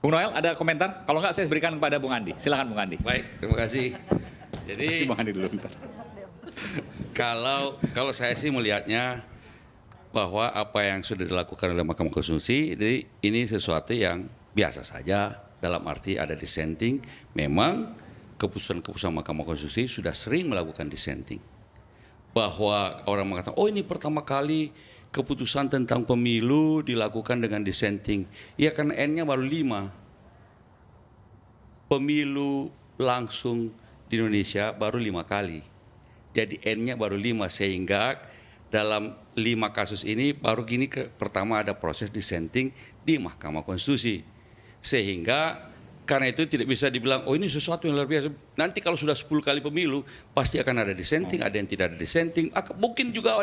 Bung Noel ada komentar? Kalau nggak saya berikan kepada Bung Andi. Silakan Bung Andi. Baik, terima kasih. Jadi Bung Andi dulu bentar. kalau saya sih melihatnya bahwa apa yang sudah dilakukan oleh Mahkamah Konstitusi ini sesuatu yang biasa saja, dalam arti ada dissenting. Memang keputusan-keputusan Mahkamah Konstitusi sudah sering melakukan dissenting. Bahwa orang mengatakan, oh ini pertama kali keputusan tentang pemilu dilakukan dengan dissenting. Ya kan N-nya baru 5. Pemilu langsung di Indonesia baru 5 kali. Jadi N-nya baru 5, sehingga dalam 5 kasus ini baru gini pertama ada proses dissenting di Mahkamah Konstitusi. Sehingga karena itu tidak bisa dibilang, oh ini sesuatu yang luar biasa. Nanti kalau sudah 10 kali pemilu, pasti akan ada dissenting, ada yang tidak ada dissenting. Mungkin juga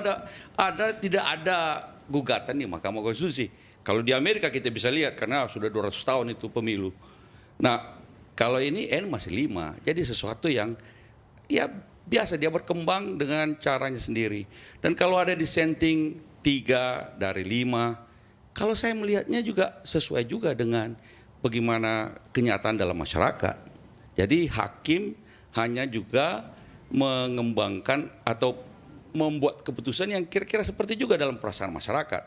tidak ada gugatan di Mahkamah Konstitusi. Kalau di Amerika kita bisa lihat, karena sudah 200 tahun itu pemilu. Nah, kalau ini N masih 5, jadi sesuatu yang ya biasa, dia berkembang dengan caranya sendiri. Dan kalau ada dissenting 3 dari 5, kalau saya melihatnya juga sesuai juga dengan bagaimana kenyataan dalam masyarakat. Jadi hakim hanya juga mengembangkan atau membuat keputusan yang kira-kira seperti juga dalam perasaan masyarakat.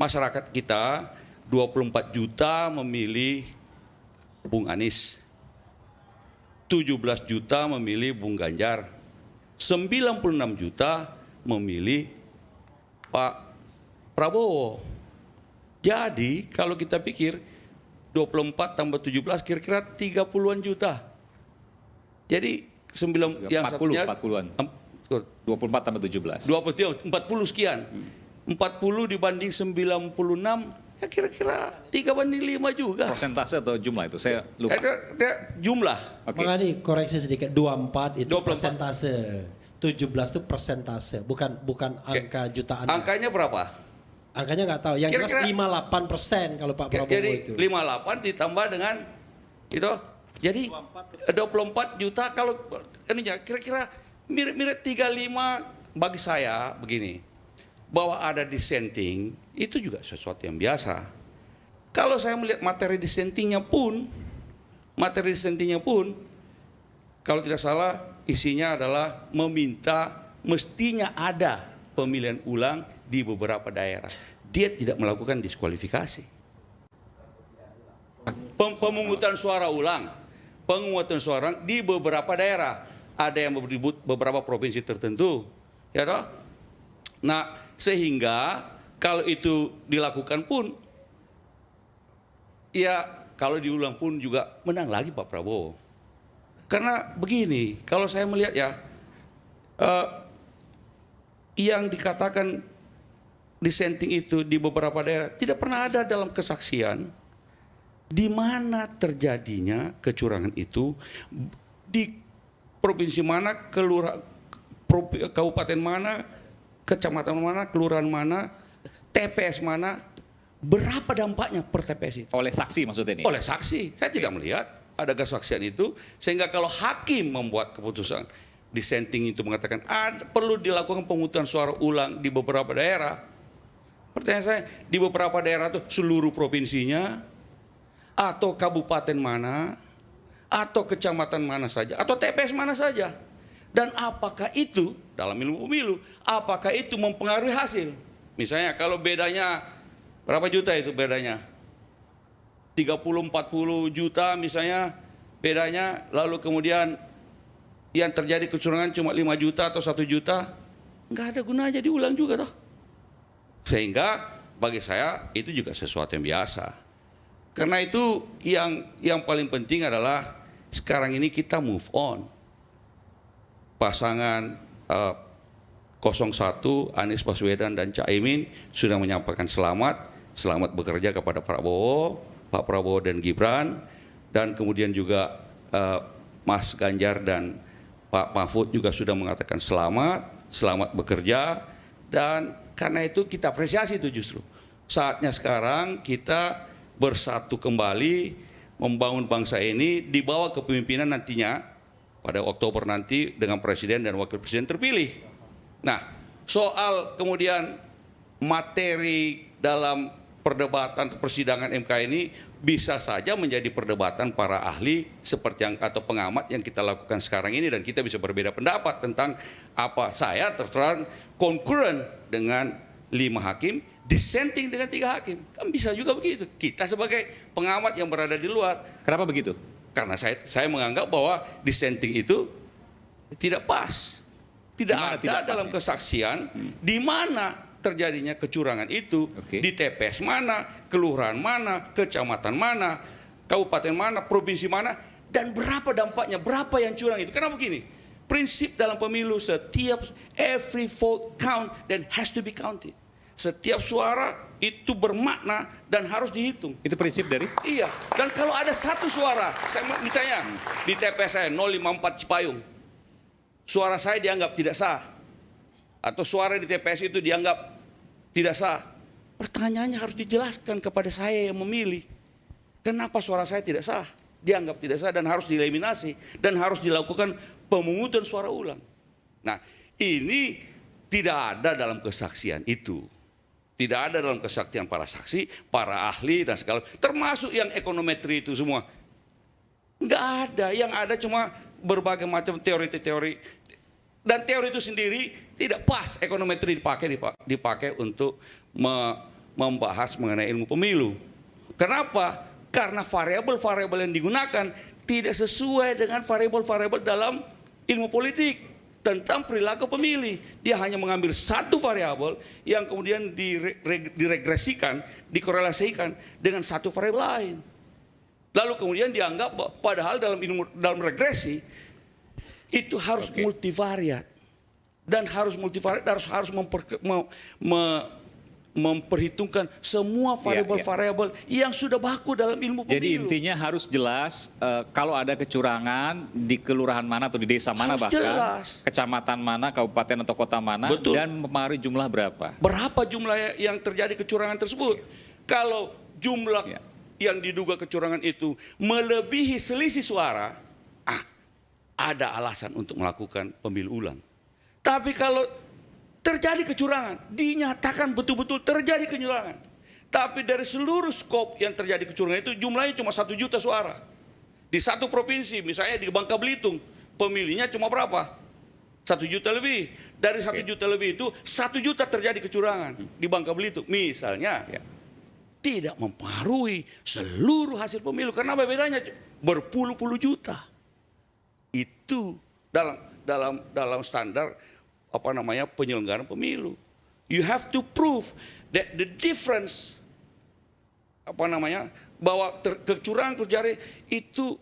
Masyarakat kita 24 juta memilih Bung Anies, 17 juta memilih Bung Ganjar, 96 juta memilih Pak Prabowo. Jadi kalau kita pikir 24 tambah 17 kira-kira 30-an juta. Jadi 40-an. 24 tambah 17. 40 sekian. 40 dibanding 96 ya kira-kira 3/5 juga. Persentase atau jumlah itu? Saya lupa. Jumlah. Oke. Bang Andi, koreksi sedikit. 24 itu 24. persentase. 17 itu persentase, bukan angka jutaan. Angkanya berapa? Angkanya nggak tahu. Yang jelas Kira-kira 58% kalau Pak Prabowo Jadi itu. 58 ditambah dengan itu. Jadi 24 juta kalau ininya kira-kira mirip-mirip 35 bagi saya begini. Bahwa ada dissenting itu juga sesuatu yang biasa. Kalau saya melihat materi dissentingnya pun kalau tidak salah isinya adalah meminta mestinya ada pemilihan ulang di beberapa daerah. Dia tidak melakukan diskualifikasi. Pemungutan suara ulang di beberapa daerah. Ada yang menyebut beberapa provinsi tertentu, ya toh? Nah, sehingga kalau itu dilakukan pun, ya kalau diulang pun juga menang lagi Pak Prabowo. Karena begini, kalau saya melihat ya, yang dikatakan dissenting itu di beberapa daerah tidak pernah ada dalam kesaksian di mana terjadinya kecurangan itu, di provinsi mana, kabupaten mana, kecamatan mana, kelurahan mana, TPS mana, berapa dampaknya per TPS itu. Oleh saksi maksudnya ini? Oleh saksi, saya tidak melihat ada kesaksian itu, sehingga kalau hakim membuat keputusan dissenting itu mengatakan perlu dilakukan pemungutan suara ulang di beberapa daerah. Pertanyaan saya, di beberapa daerah itu seluruh provinsinya, atau kabupaten mana, atau kecamatan mana saja, atau TPS mana saja. Dan apakah itu, dalam ilmu pemilu, apakah itu mempengaruhi hasil? Misalnya kalau bedanya, berapa juta itu bedanya? 30-40 juta misalnya bedanya, lalu kemudian yang terjadi kecurangan cuma 5 juta atau 1 juta, nggak ada gunanya diulang juga toh. Sehingga bagi saya itu juga sesuatu yang biasa. Karena itu yang paling penting adalah sekarang ini kita move on. Pasangan 01 Anies Baswedan dan Caimin sudah menyampaikan selamat bekerja kepada Pak Prabowo dan Gibran, dan kemudian juga Mas Ganjar dan Pak Mahfud juga sudah mengatakan selamat bekerja, dan karena itu kita apresiasi itu justru. Saatnya sekarang kita bersatu kembali membangun bangsa ini di bawah kepemimpinan nantinya pada Oktober nanti dengan presiden dan wakil presiden terpilih. Nah, soal kemudian materi dalam perdebatan persidangan MK ini bisa saja menjadi perdebatan para ahli seperti yang atau pengamat yang kita lakukan sekarang ini, dan kita bisa berbeda pendapat tentang apa. Saya terserah concurrent dengan 5 hakim, dissenting dengan 3 hakim. Kan bisa juga begitu. Kita sebagai pengamat yang berada di luar. Kenapa begitu? Karena saya menganggap bahwa dissenting itu tidak pas. Tidak Gimana ada tidak pas dalam ya? kesaksian di mana terjadinya kecurangan itu. Oke. Di TPS mana, kelurahan mana, kecamatan mana, kabupaten mana, provinsi mana, dan berapa dampaknya, berapa yang curang itu. Karena begini, prinsip dalam pemilu setiap every vote count dan has to be counted. Setiap suara itu bermakna dan harus dihitung. Itu prinsip dari? Iya, dan kalau ada satu suara, misalnya di TPS saya 054 Cipayung, suara saya dianggap tidak sah, atau suara di TPS itu dianggap tidak sah, pertanyaannya harus dijelaskan kepada saya yang memilih. Kenapa suara saya tidak sah, dianggap tidak sah, dan harus dieliminasi, dan harus dilakukan pemungutan suara ulang. Nah, ini tidak ada dalam kesaksian itu. Tidak ada dalam kesaksian para saksi, para ahli, dan segala, termasuk yang ekonometri itu semua. Nggak ada, yang ada cuma berbagai macam teori-teori. Dan teori itu sendiri tidak pas ekonometri dipakai untuk membahas mengenai ilmu pemilu. Kenapa? Karena variabel-variabel yang digunakan tidak sesuai dengan variabel-variabel dalam ilmu politik tentang perilaku pemilih. Dia hanya mengambil satu variabel yang kemudian diregresikan, dikorelasikan dengan satu variabel lain. Lalu kemudian dianggap padahal dalam regresi itu harus multivariat, dan harus multivariat harus memperhitungkan semua variabel-variabel yang sudah baku dalam ilmu pemilu. Jadi intinya harus jelas kalau ada kecurangan di kelurahan mana atau di desa mana, Harus bahkan jelas. kecamatan mana, kabupaten atau kota mana, Betul. dan mempengaruhi jumlah berapa. Berapa jumlah yang terjadi kecurangan tersebut? Kalau jumlah Ya. yang diduga kecurangan itu melebihi selisih suara, ada alasan untuk melakukan pemilu ulang. Tapi kalau terjadi kecurangan, dinyatakan betul-betul terjadi kecurangan, tapi dari seluruh skop yang terjadi kecurangan itu jumlahnya cuma 1 juta suara. Di satu provinsi, misalnya di Bangka Belitung, pemilihnya cuma berapa? 1 juta lebih. Dari 1 juta lebih itu 1 juta terjadi kecurangan di Bangka Belitung. Misalnya, tidak mempengaruhi seluruh hasil pemilu. Karena apa bedanya? Berpuluh-puluh juta. Itu dalam standar penyelenggaraan pemilu. You have to prove that the difference bahwa kecurangan terjadi itu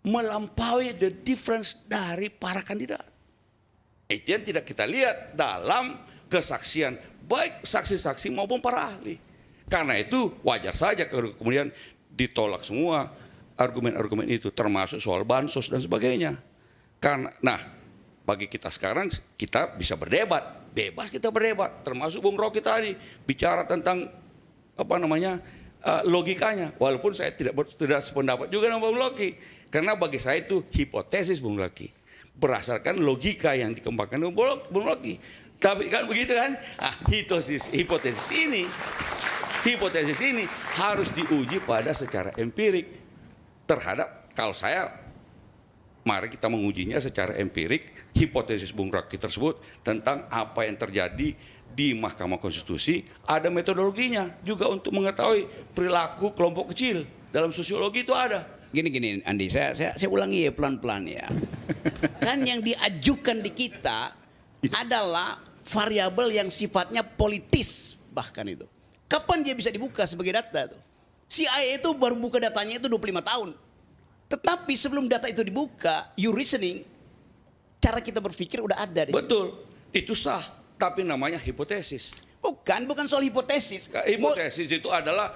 melampaui the difference dari para kandidat. Itu yang tidak kita lihat dalam kesaksian baik saksi-saksi maupun para ahli. Karena itu wajar saja kemudian ditolak semua argumen-argumen itu, termasuk soal bansos dan sebagainya. Nah, bagi kita sekarang, kita bisa berdebat, bebas kita berdebat, termasuk Bung Rocky tadi bicara tentang logikanya. Walaupun saya tidak sependapat juga dengan Bung Rocky, karena bagi saya itu hipotesis Bung Rocky, berdasarkan logika yang dikembangkan oleh Bung Rocky. Tapi kan begitu kan? Hipotesis ini harus diuji pada secara empirik. Kalau saya, mari kita mengujinya secara empirik, hipotesis Bung Rocky tersebut tentang apa yang terjadi di Mahkamah Konstitusi, ada metodologinya juga untuk mengetahui perilaku kelompok kecil. Dalam sosiologi itu ada. Gini Andi, saya ulangi ya pelan-pelan ya. Kan yang diajukan di kita adalah variabel yang sifatnya politis bahkan itu. Kapan dia bisa dibuka sebagai data tuh? CIA itu baru buka datanya itu 25 tahun. Tetapi sebelum data itu dibuka, you reasoning, cara kita berpikir udah ada di situ. Betul, itu sah, tapi namanya hipotesis. Bukan soal hipotesis. Hipotesis itu adalah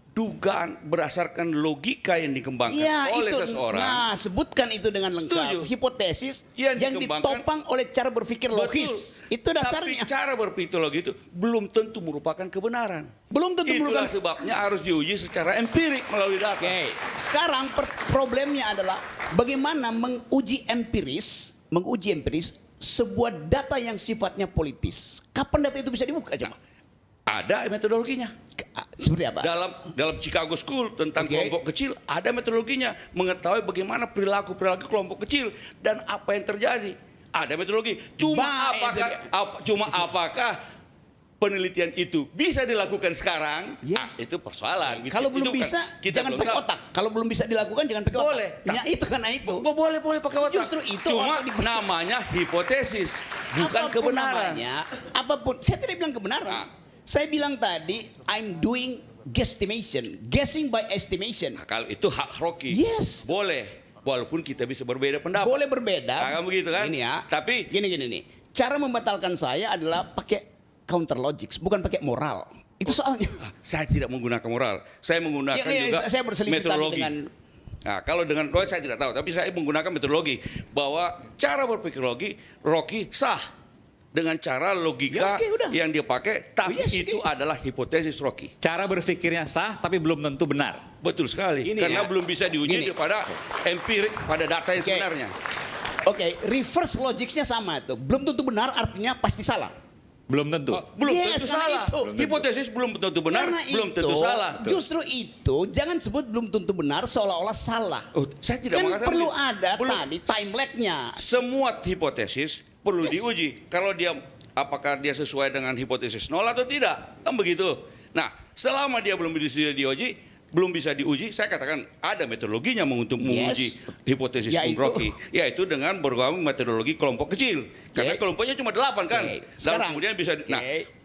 dugaan berdasarkan logika yang dikembangkan oleh seseorang. Nah, sebutkan itu dengan lengkap. Setuju. Hipotesis Yang yang dikembangkan- ditopang oleh cara berpikir logis. Betul. Itu dasarnya. Tapi cara berpikir logis itu belum tentu merupakan kebenaran. Belum tentu Itulah merupakan. sebabnya harus diuji secara empirik melalui data. Oke, sekarang problemnya adalah bagaimana menguji empiris sebuah data yang sifatnya politis. Kapan data itu bisa dibuka coba? Ada metodologinya. Seperti apa? Dalam Chicago School tentang Oke. kelompok kecil ada metodologinya, mengetahui bagaimana perilaku kelompok kecil dan apa yang terjadi. Ada metodologi. Cuma apakah penelitian itu bisa dilakukan sekarang? Yes. Itu persoalan. Kalau belum bisa, jangan pakai otak. Kalau belum bisa dilakukan, jangan pakai otak. Boleh. Ya itu karena itu. Boleh pakai otak. Justru itu Cuma waktu namanya hipotesis, bukan Apapun kebenaran. namanya, apapun, saya tidak bilang kebenaran. Saya bilang tadi, I'm doing guesstimation, guessing by estimation. Nah, kalau itu hak Rocky. Yes. Boleh. Walaupun kita bisa berbeda pendapat. Boleh berbeda. Nah, kan begitu kan? Gini ya. Tapi gini nih. Cara membatalkan saya adalah pakai counter logics, bukan pakai moral. Itu soalnya. saya tidak menggunakan moral. Saya menggunakan juga saya berselisih tadi metodologi. dengan. Nah, kalau dengan Roy saya tidak tahu, tapi saya menggunakan metodologi bahwa cara berpikir Rocky sah dengan cara logika Ya, oke, udah. yang dia pakai, tapi yes, itu oke. adalah hipotesis Rocky. Cara berpikirnya sah, tapi belum tentu benar. Betul sekali, Gini karena ya. belum bisa diuji Gini. pada empirik, pada data yang Oke. sebenarnya. Oke, reverse logicsnya sama itu. Belum tentu benar artinya pasti salah. Belum tentu. Belum Yes, tentu karena salah. itu. Hipotesis belum tentu benar, Karena belum tentu salah. Justru itu jangan sebut belum tentu benar seolah-olah salah. Oh, saya tidak Kan mengatakan perlu begitu. ada Belum. tadi time lag-nya. Semua hipotesis perlu diuji. Kalau dia apakah dia sesuai dengan hipotesis nol atau tidak, kan begitu. Nah, selama dia belum bisa diuji, saya katakan ada metodologinya untuk menguji hipotesis Yaitu? Rocky, yaitu dengan bergabung metodologi kelompok kecil. Karena kelompoknya cuma 8 kan. Oke. Dan Sekarang. kemudian bisa. Nah,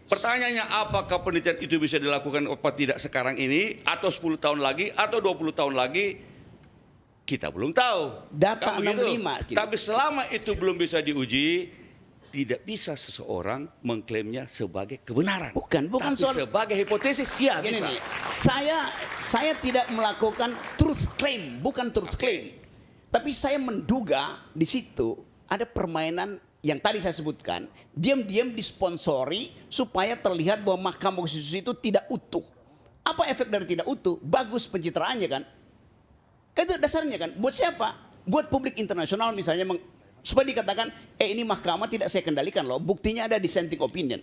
pertanyaannya apakah penelitian itu bisa dilakukan apa tidak sekarang ini atau 10 tahun lagi atau 20 tahun lagi? Kita belum tahu. Data Kan begitu. 65, gitu. Tapi selama itu belum bisa diuji, tidak bisa seseorang mengklaimnya sebagai kebenaran. Bukan Tapi soal sebagai hipotesis, ya gini bisa. nih. Saya tidak melakukan truth claim, bukan truth claim. Tapi saya menduga di situ ada permainan yang tadi saya sebutkan, diam-diam disponsori supaya terlihat bahwa Mahkamah Konstitusi itu tidak utuh. Apa efek dari tidak utuh? Bagus pencitraannya kan? Kan itu dasarnya kan. Buat siapa? Buat publik internasional misalnya supaya dikatakan, ini mahkamah tidak saya kendalikan loh. Buktinya ada dissenting opinion.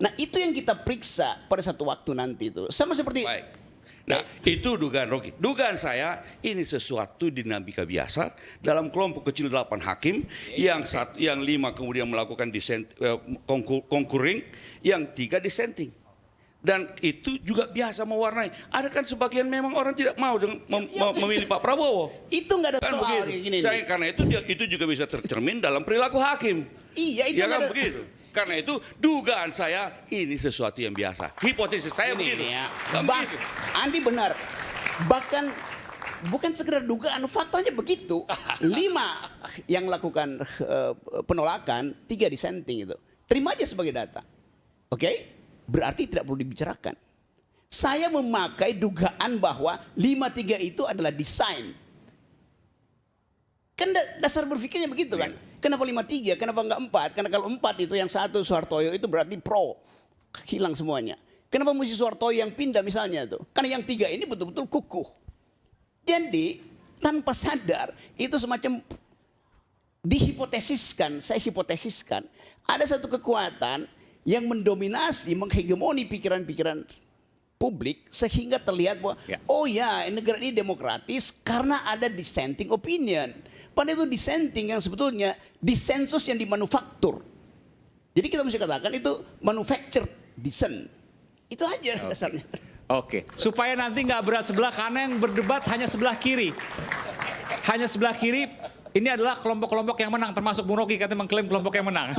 Nah itu yang kita periksa pada satu waktu nanti itu. Sama seperti. Baik. Nah, itu dugaan Rocky. Dugaan saya ini sesuatu dinamika biasa dalam kelompok kecil 8 hakim, yang 5 kemudian melakukan concurring, yang 3 dissenting. Dan itu juga biasa mewarnai. Ada kan sebagian memang orang tidak mau memilih Pak Prabowo. Itu nggak ada Kan soal begitu. kayak gini. Karena itu juga bisa tercermin dalam perilaku hakim. Iya itu Ya nggak kan ada. begitu. Karena itu dugaan saya ini sesuatu yang biasa. Hipotesis saya begitu. Ya. Kan begitu. Andi benar. Bahkan bukan sekedar dugaan, faktanya begitu. 5 yang melakukan penolakan, 3 dissenting itu. Terima aja sebagai data. Oke? Berarti tidak perlu dibicarakan. Saya memakai dugaan bahwa 5-3 itu adalah desain. Kan dasar berpikirnya begitu kan. Kenapa 5-3? Kenapa enggak 4? Karena kalau 4 itu yang 1 Soehartojo itu berarti pro. Hilang semuanya. Kenapa mesti Soehartojo yang pindah misalnya itu? Karena yang 3 ini betul-betul kukuh. Jadi tanpa sadar itu semacam dihipotesiskan, saya hipotesiskan. Ada satu kekuatan yang mendominasi, menghegemoni pikiran-pikiran publik sehingga terlihat bahwa oh ya negara ini demokratis karena ada dissenting opinion. Padahal itu dissenting yang sebetulnya dissensus yang dimanufaktur. Jadi kita mesti katakan itu manufactured dissent. Itu aja dasarnya. Oke, supaya nanti nggak berat sebelah karena yang berdebat hanya sebelah kiri. Hanya sebelah kiri. Ini adalah kelompok-kelompok yang menang, termasuk Bung Rocky katanya mengklaim kelompok yang menang.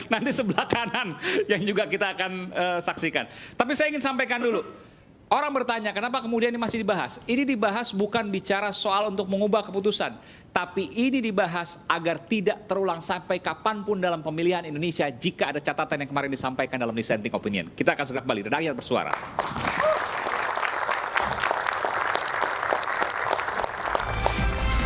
Nanti sebelah kanan yang juga kita akan saksikan. Tapi saya ingin sampaikan dulu. Orang bertanya kenapa kemudian ini masih dibahas. Ini dibahas bukan bicara soal untuk mengubah keputusan. Tapi ini dibahas agar tidak terulang sampai kapanpun dalam pemilihan Indonesia jika ada catatan yang kemarin disampaikan dalam dissenting opinion. Kita akan segera kembali. Rakyat bersuara.